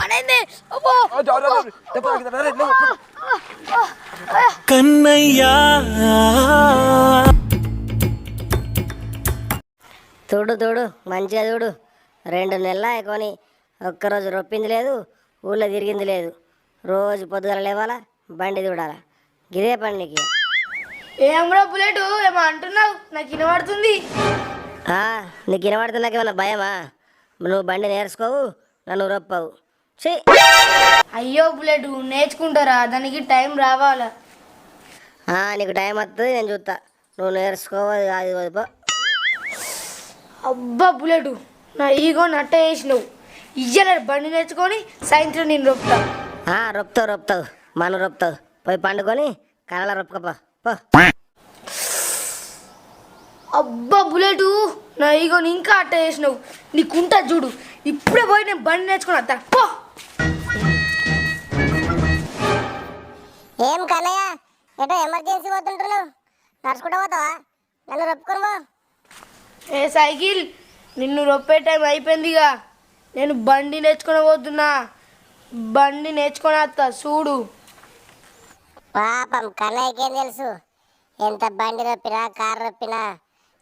పడైంది కన్నయ్యా చూడు చూడు మంచిగా చూడు 2 నెలలు కొని ఒక్కరోజు రొప్పింది లేదు, ఊళ్ళో తిరిగింది లేదు. రోజు పొద్దుగల లేవాలా, బండి చూడాలా, గిదే పని నీకు. ఏమ్రా బుల్లెట్ ఏమో అంటున్నావు, నాకు వినబడుతుంది. నీకు వినబడుతున్నాక ఏమన్నా భయమా? నువ్వు బండి నేర్చుకోవు, నన్ను రొప్పవు. అయ్యో బుల్లెట్ నేర్చుకుంటారా, దానికి టైం రావాలా. నీకు టైం వస్తుంది, నేను చూస్తా. నువ్వు నేర్చుకోవాలి అది. అబ్బా బుల్లెట్ నా ఈగో నట్ట వేసినావు. ఇయ్యలేరు బండి నేర్చుకొని సాయంత్రం నేను రొప్పుతా. రొప్పుతావు మనం రొప్పుతావు. పోయి పండుకొని కళలో రొప్పుకపో. అబ్బా బుల్లెట్ నా ఈగోని ఇంకా అట్ట వేసినావు. నీకుంటా చూడు, ఇప్పుడే పోయి నేను బండి నేర్చుకుని వస్తా. పో. ఏం కన్నయ్య, ఎటో ఎమర్జెన్సీ పోతుంటున్నావు, నడుచుకుంటూ పోతావా? నన్ను రొప్పుకోను. ఏ సైకిల్, నిన్ను రొప్పే టైం అయిపోయిందిగా. నేను బండి నేర్చుకుని పోతున్నా, బండి నేర్చుకొని వస్తా చూడు. పాపం కన్నయ్యకేం తెలుసు, ఎంత బండి రొప్పినా కారు రొప్పినా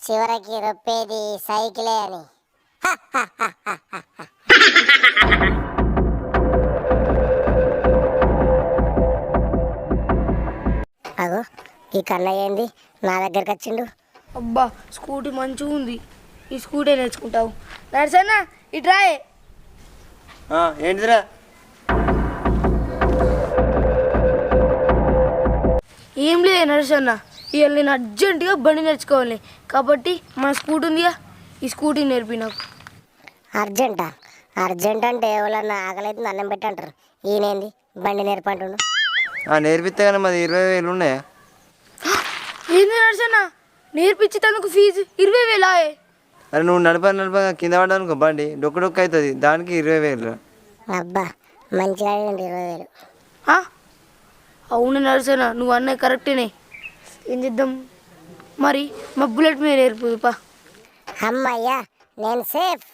చివరికి రొప్పేది సైకిలే అని. అగో ఈ కన్నయ్య ఏంది నా దగ్గరికి వచ్చిండు? అబ్బా స్కూటీ మంచిగా ఉంది, ఈ స్కూటీ నేర్చుకుంటావు. నడుసన్నా ఇట్రాయే. ఏంటిదిరా? ఏం లేదు నడుసన్న, ఇవాళ నేను అర్జెంటుగా బండి నేర్చుకోవాలి కాబట్టి మన స్కూటీ ఉందిగా, ఈ స్కూటీ నేర్పి నాకు. అర్జెంట్ అంటే ఎవరన్నా ఆకలైతుంది అన్నం పెట్టంటారు. ఈయనేంది బండి నేర్పంటుండు? నేర్పిస్తే కానీ మాది 20,000 ఉన్నాయా? ఏంది నడుసన్న, నేర్పించి తనకు ఫీజు 20,000. అరే నువ్వు నడప కింద పడ్డానుకో బండి డొక్కు అవుతుంది, దానికి 20,000. అబ్బా మంచిగా 20,000. అవును నడుసన్న, నువ్వు అన్నది కరెక్టేనే. ఏం చేద్దాం మరి, మా బుల్లెట్ మీద నేర్పుపా. అమ్మయ్యా నేను సేఫ్.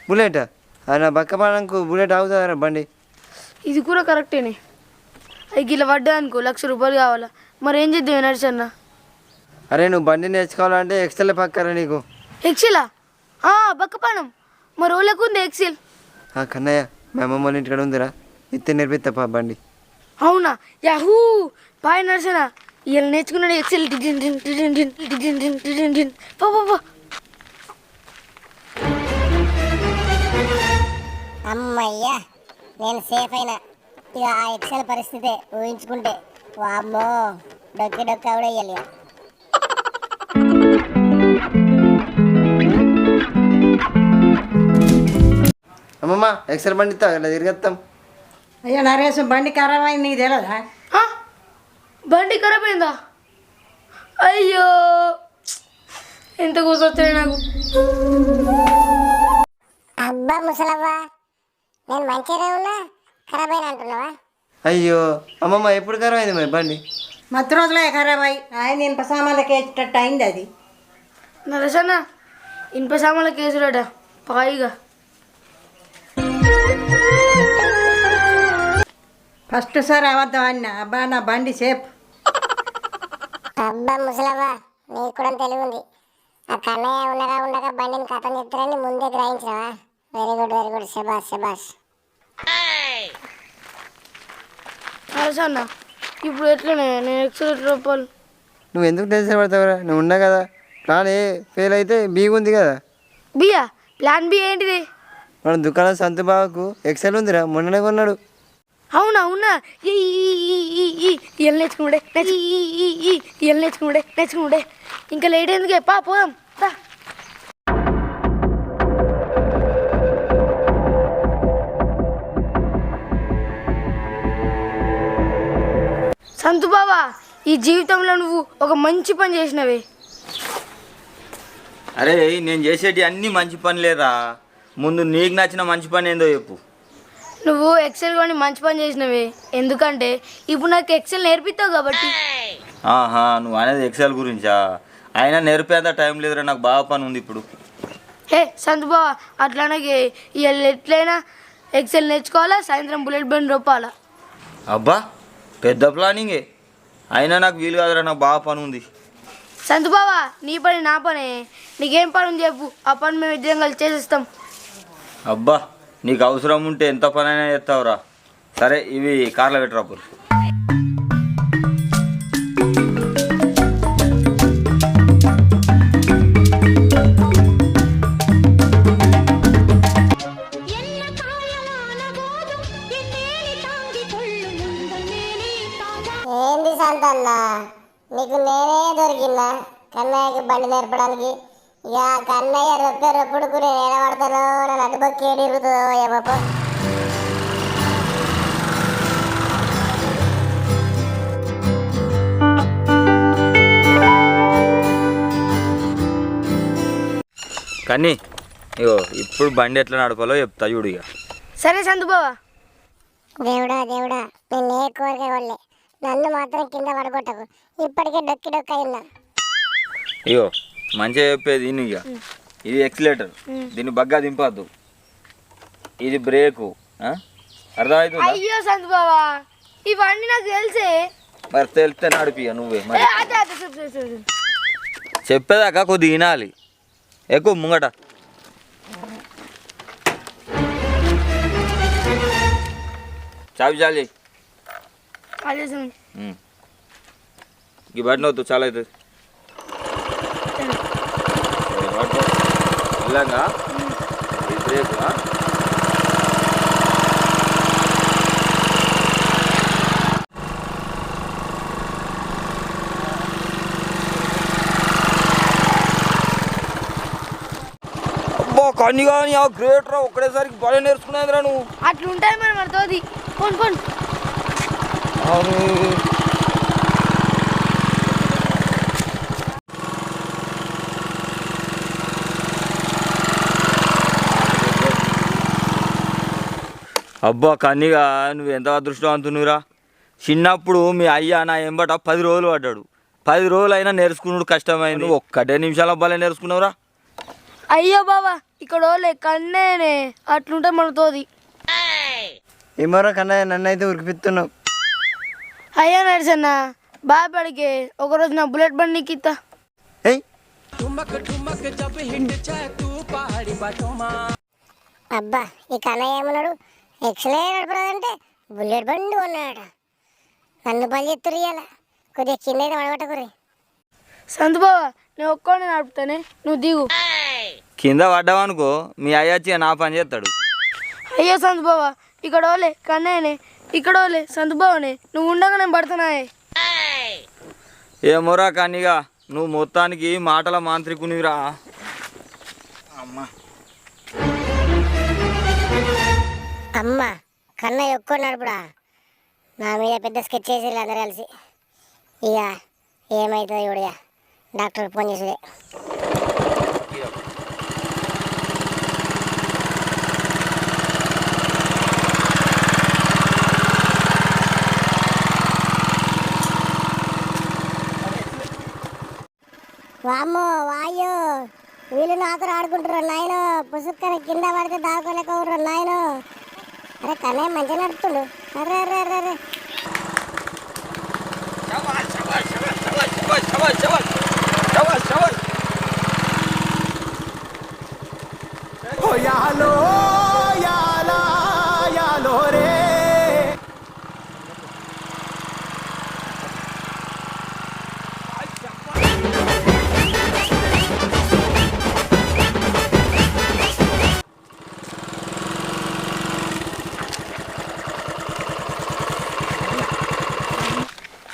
బుల్లెట్ అది నా బక్క పడడానికి బుల్లెట్ అవుతుందా బండి? ఇది కూడా కరెక్టేనే. అది ఇలా పడ్డా అనుకో 1,00,000 రూపాయలు కావాలా, మరి ఏం చేద్దాం నడుసన్న? అరే నువ్వు బండి నేర్చుకోవాలంటే ఎక్సెల్ పక్కరా నీకు. ఎక్సెలా? బక్కపానం మరి ఓళ్ళకు ఉంది ఎక్సెల్. కన్నయ్య మా అమ్మమ్మ వాళ్ళ ఇంటికాడ ఉందిరా, ఇస్తే నేర్పిస్తా బండి. అవునా? యాహూ బాయ్ నర్సనా, ఇలా నేర్చుకున్నాడు ఎక్సెల్. పో. అమ్మయ్యా నేను సేఫ్ అయినా. ఇక ఆ ఎక్సెల్ పరిస్థితే ఊహించుకుంటే వామ్మో డొక్కి కూడా వేయాలి. అమ్మమ్మ ఎక్సెల్ బండి ఇస్తా అట్లా తిరిగేస్తాం. అయ్యో నరేష్ బండి ఖరాబ్ అయింది, నీకు తెలియదా? బండి ఖరాబ్ అయిందా? అయ్యో ఎంత కూర్చొచ్చాయి నాకు. అబ్బా ముసలవ్వా, నేను మంచిగా ఉన్నా, ఖరాబ్ అయినా అంటున్నావా? అయ్యో అమ్మమ్మ ఎప్పుడు ఖరాబ్ అయింది మరి బండి? మత్తు రోజులే ఖరాబ్ అయ్యి ఆయన ఇనుప సామాన్లకి వేసేటట్టు అయింది అది. నరసన్న ఇనుప సామాన్ల కేసుడట పాయిగా. ఫస్ట్ సారి అబద్ధం అన్న. అబ్బా నా బండి సేఫ్. అబ్బా ముసలవ్వా, నీకు కూడా తెలివి ఉంది. ఆ కన్నయ్య ఉండగా బండిని కథం చెప్తారని ముందే గ్రహించినవా? వెరీ గుడ్ శబాష్. నరసన్న ఇప్పుడు ఎట్లనే నేను 1,00,000 రూపాయలు. నువ్వు ఎందుకు టెన్షన్ పడతావురా? నువ్వు ఉన్నా కదా, ప్లాన్ ఏ ఫెయిల్ అయితే బీ ఉంది కదా. బియా? ప్లాన్ బి ఏంటిది? మన దుకాణం సంతు బావకు ఎక్సెల్ ఉందిరా, మొన్ననే కొన్నాడు. అవునా? ఇవాళ నేర్చుకున్నాడే. ఇంకా లేట్ ఎందుకే, పోదాం. సంతు బావా, ఈ జీవితంలో నువ్వు ఒక మంచి పని చేసినవే. అరే నేను చేసేటి అన్ని మంచి పనులేరా, ముందు నీకు నచ్చిన మంచి పని ఏందో చెప్పు. నువ్వు ఎక్సెల్ కొని మంచి పని చేసినవే, ఎందుకంటే ఇప్పుడు నాకు ఎక్సెల్ నేర్పిస్తావు కాబట్టి. నువ్వు అనేది ఎక్సెల్ గురించా? అయినా నేర్పేంత టైం లేదురా, నాకు బాగా పని ఉంది ఇప్పుడు. సంతు బావా, అట్లానే ఇవాళ ఎట్లయినా ఎక్సెల్ నేర్చుకోవాలా, సాయంత్రం బుల్లెట్ బండి రొప్పాలా. అబ్బా పెద్ద ప్లానింగే. అయినా నాకు వీలు కాదురా, నాకు బాగా పని ఉంది. సంతు బావా, నీ పని నా పనే. నీకేం పని ఉంది చెప్పు, ఆ పని మేము ఇద్దరం కలిసి చేసేస్తాం. అబ్బా నీకు అవసరం ఉంటే ఎంత పని అయినా చేస్తావురా. సరే ఇవి కార్లో పెట్టరా పోరు. ఏంది సంతన్న, నీకు నేనే దొరికిందా కన్నయ్యకి బండి నేర్పడానికి? ఇక కన్నయ్య రొప్పుడుకు నేను ఏడబడతానో, నన్ను అడ్డుబొక్కి ఏడిరుగుతుందో ఏమో. కానీ ఇగో ఇప్పుడు బండి ఎట్లా నడపాలో చెప్తా చూడు ఇక. సరే సంతు బావా. దేవుడా దేవుడా, నేను ఏ కోరిక కొల్లే, నన్ను మాత్రం కింద పడగొట్టకు. ఇప్పటికే డొక్కి అయిందా. ఇగో మంచిగా చెప్పేది ఇక. ఇది ఎక్సిలేటర్, దీన్ని బగ్గా దింపద్దు. ఇది బ్రేకు, అర్థమవుతుంది? అయ్యో సంతు బావా, ఇవన్నీ నాకు తెలిసే. మరి తెలిస్తే నడిపియ నువ్వే. మరి అదే అదే చెప్పు చెప్పు చెప్పు. చెప్పేదాకా కొద్ది వినాలి. ఎక్కువ ముంగట. చావి చాలు చెయ్యి. అదే సంతు. ఈ బట్టిన వద్దు, చాలా అవుతుంది. వెళ్ళంగా ఇది బ్రేకు. అబ్బా కానీ కానీ ఆ గ్రేట్ రా, ఒక్కడేసరికి బాగా నేర్చుకునేదిరా నువ్వు. అట్లుంటాయి మరి మన తోది. పోను పోను. అబ్బా కన్నీగా నువ్వు ఎంత అదృష్టవంతునురా. చిన్నప్పుడు మీ అయ్య నా ఎంబట 10 రోజులు పడ్డాడు. 10 రోజులు అయినా నేర్చుకున్నాడు కష్టమైంది. నువ్వు ఒక్కటే నిమిషాల బాగా నేర్చుకున్నావురా. అయ్యో బావా, ఇక్కడ ఓలే కన్నేనే. అట్లుంటే మన తోది. ఏమోరా కన్నయ్య, నన్ను అయితే ఉరికిపిస్తున్నావు. అయ్యా నడిచన్న బాధపడికే, ఒకరోజు నా బుల్లెట్ బండి నీకు ఇస్తా. ఏయ్ అబ్బా ఈ కన్నయ్య ఏమన్నాడు, ఎక్సలే నడపరాదంటే బుల్లెట్ బండి కొన్నాడ. నన్ను పని చెప్తురు ఇయ్యాల, కొద్దిగా కింద అయితే పడగొట్టకురి. సంతు బావా, నేను ఒక్కడే నడుపుతానే, నువ్వు దిగు. కింద పడ్డావనుకో మీ అయ్య వచ్చి నా పని చేస్తాడు. అయ్యో సంతు బావా, ఇక్కడ ఓలే కన్నయ్యనే, ఇక్కడ ఓలే సంతు బావనే. నువ్వు ఉండగా నేను పడుతున్నాయే. ఏమోరా కన్నీగా, నువ్వు మొత్తానికి మాటల మాంత్రికునివిరా. అమ్మా అమ్మ కన్నయ్య ఒక్కో నడుపుడా, నా మీద పెద్ద స్కెచ్ చేసి అందరు కలిసి. ఇక ఏమవుతుందో ఇవిడ డాక్టర్ ఫోన్ చేసేదే. వామ్మో వాయో, వీళ్ళు నాతో ఆడుకుంటారు నాయన. పుసుక్కని కింద పడితే దాకోలేకపోరు నాయన. అరే కన్నయ్య మంచిగా నడుపుతుండు. అరే అరే అరే అరే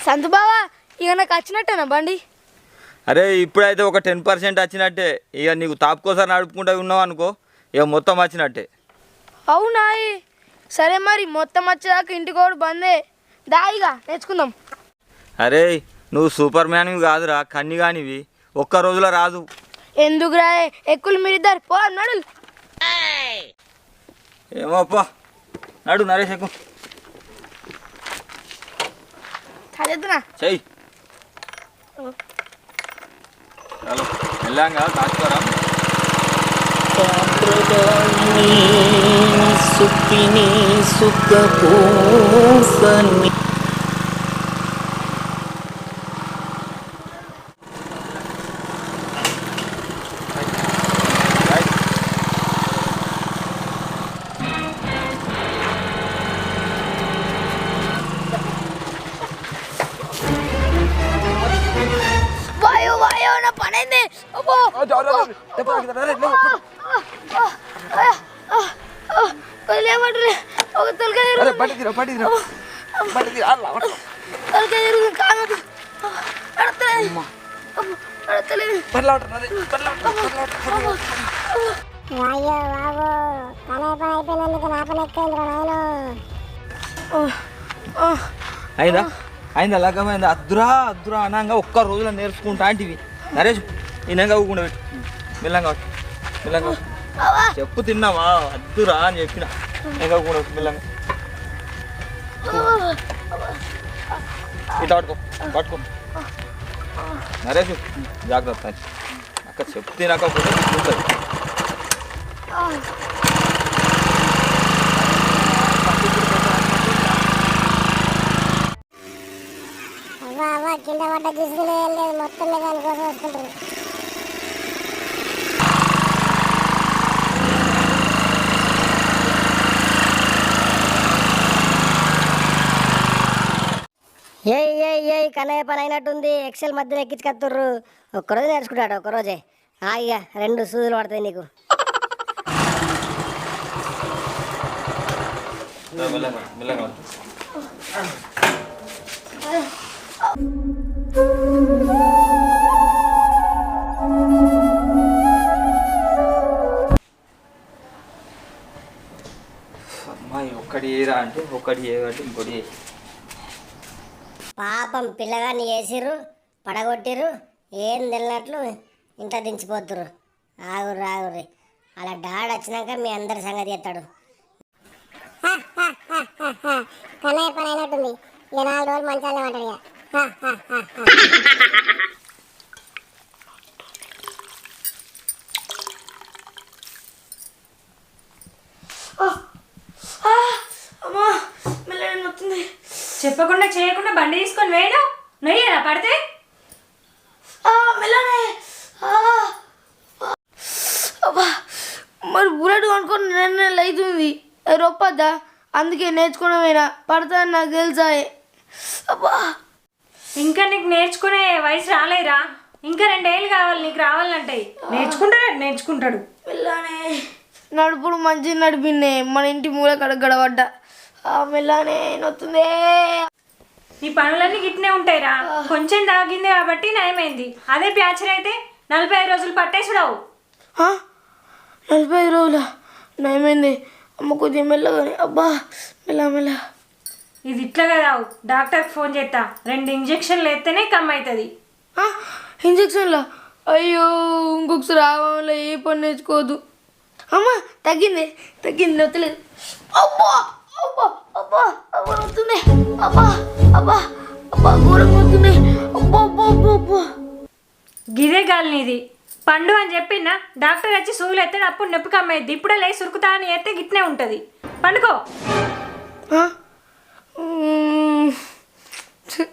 సంతు బావా, ఇక నాకు వచ్చినట్టేనా బండి? అరే ఇప్పుడైతే ఒక 10% వచ్చినట్టే. ఇక నీకు తాపుకోసారి నడుపుకుంటూ ఉన్నావు అనుకో, ఇక మొత్తం వచ్చినట్టే. అవునా? సరే మరి మొత్తం వచ్చేదాకా ఇంటికోడు బందే. దాయిగా నేర్చుకుందాం. అరే నువ్వు సూపర్ మ్యాన్వి కాదురా, కన్ని కానివి. ఒక్క రోజులో రాదు. ఎందుకు రాయే, ఎక్కులు మీరిద్దరు పో నడు. ఏమోప్పా, నడు నరేష్ ఎక్కువ చదువుతున్నా చెయ్యి. హలో వెళ్ళాంగా తాచుకోరా. సుప్పిని సుఖపూసని వాయో వాయో నా పని అయింది అబ్బో లేవట్లే ఒక తలకాయ తలకాయ కాదు వాయో బాబు పని అయిపోయినందుకు నా పని ఎక్కైందిరా నాయన. అయిందా అయిందా లగ్గమైందా అద్దురా అద్దురా అనంగా ఒక్క రోజులో నేర్చుకుంటా అంటివి నరేష్ ఈయనంగా ఊకుండా పెట్టు మెల్లంగా మెల్లంగా చెప్పు తిన్నావా అద్దురా అని చెప్పిన ఇంకా కూడా మెల్లంగా ఇట్లా పట్టుకో పట్టుకో నరేష్ జాగ్రత్త అక్క చెప్పు తినకపోతే ఉంటుంది అవ్వ అవ్వ కింద పడ్డ గిసుకులు ఏం లేదు మొత్తం మీద దానికోసం వస్తుంటారు. ఏయ్ కన్నయ్య పని అయినట్టుంది. ఎక్సెల్ మధ్యలో ఎక్కించుకొత్తుర్రు. ఒక్కరోజు నేర్చుకుంటాడు ఒక్కరోజే. ఇక 2 సూదులు పడతాయి నీకు. మెల్లంగా మెల్లంగా అమ్మాయి ఒక్కటి ఏరా అంటే ఒకటి ఏదంటే ఇంకోటి పాపం పిల్లగాన్ని వేసిర్రు, పడగొట్టిర్రు, ఏం తెలినట్లు ఇంట్లో దించిపోతుర్రు. ఆగుర్రి అలా డాడ్ వచ్చినాక మీ అందరి సంగతి చెప్తాడు. కన్నయ్య పని అయినట్టుంది. ఇక 4 రోజులు మంచాలనే పడ్డాడు ఇక. అమ్మా మెల్లగా నొత్తుంది. చెప్పకుండా చేయకుండా బండి తీసుకొని వేయడం నొయ్యరా పడితే మెల్లనే అబ్బా మరి బుల్లెట్ కొనుక్కొని 2 నెలలు అవుతుంది. రొప్పద్దా అందుకే నేర్చుకోవడమేనా పడతాను నాకు తెలుసా. అబ్బా ఇంకా నీకు నేర్చుకునే వయసు రాలేరా, ఇంకా 2 ఏళ్ళు కావాలి నీకు రావాలంటే. నేర్చుకుంటాడు మెల్లనే నడుపుడు మంచిగా నడిపిండే మన ఇంటి మూల కడ గడబడ్డా. మెల్లనే నొత్తుందే. నీ పనులన్నీ గిట్నే ఉంటాయిరా, కొంచెం తాగింది కాబట్టి నయమైంది. అదే ప్యాచర్ అయితే 45 రోజులు పట్టేసుడావు. 45 రోజుల నయమైంది. అమ్మ కొద్దిగా మెల్లగానే. అబ్బా మెల్ల ఇది ఇట్లా కదా, డాక్టర్కి ఫోన్ చేస్తా. 2 ఇంజక్షన్లు వేస్తేనే కమ్ అవుతుంది. ఇంజక్షన్లా? అయ్యో ఇంకొకసారి రావాలో ఏ పని నేర్చుకోవద్దు. అమ్మ తగ్గింది నొత్తలేదు. అబ్బా అబ్బా అబ్బా అబ్బా నొత్తుంది. అబ్బా అబ్బా అబ్బా ఘోరంగా నొత్తుంది. అబ్బా అబ్బా అబ్బా అబ్బా గిదే గాలి నీది. పండు అని చెప్పినా డాక్టర్ వచ్చి సూలు ఎత్తాడు, అప్పుడు నొప్పి కమ్మైద్ది. ఇప్పుడే లేచి సురుకుతా అని ఎత్తే గిట్నే ఉంటుంది. పండుకో. ఛీ.